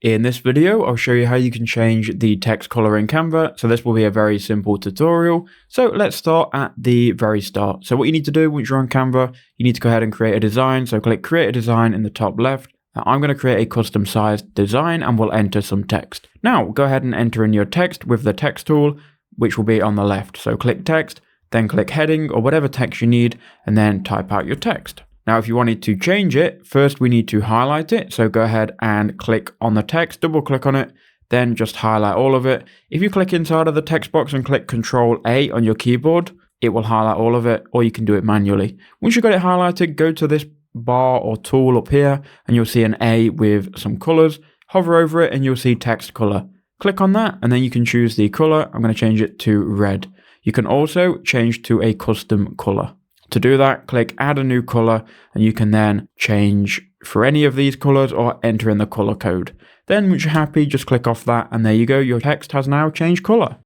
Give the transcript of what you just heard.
In this video, I'll show you how you can change the text color in Canva. So this will be a very simple tutorial. So let's start at the very start. So what you need to do once you're on Canva, you need to go ahead and create a design. So click create a design in the top left. Now, I'm going to create a custom sized design and we'll enter some text. Now go ahead and enter in your text with the text tool, which will be on the left. So click text, then click heading or whatever text you need, and then type out your text. Now, if you wanted to change it, first we need to highlight it. So go ahead and click on the text, double click on it, then just highlight all of it. If you click inside of the text box and click Control A on your keyboard, it will highlight all of it, or you can do it manually. Once you've got it highlighted, go to this bar or tool up here, and you'll see an A with some colors. Hover over it and you'll see text color. Click on that, and then you can choose the color. I'm going to change it to red. You can also change to a custom color. To do that, click add a new color, and you can then change for any of these colors or enter in the color code. Then once you're happy, just click off that, and there you go. Your text has now changed color.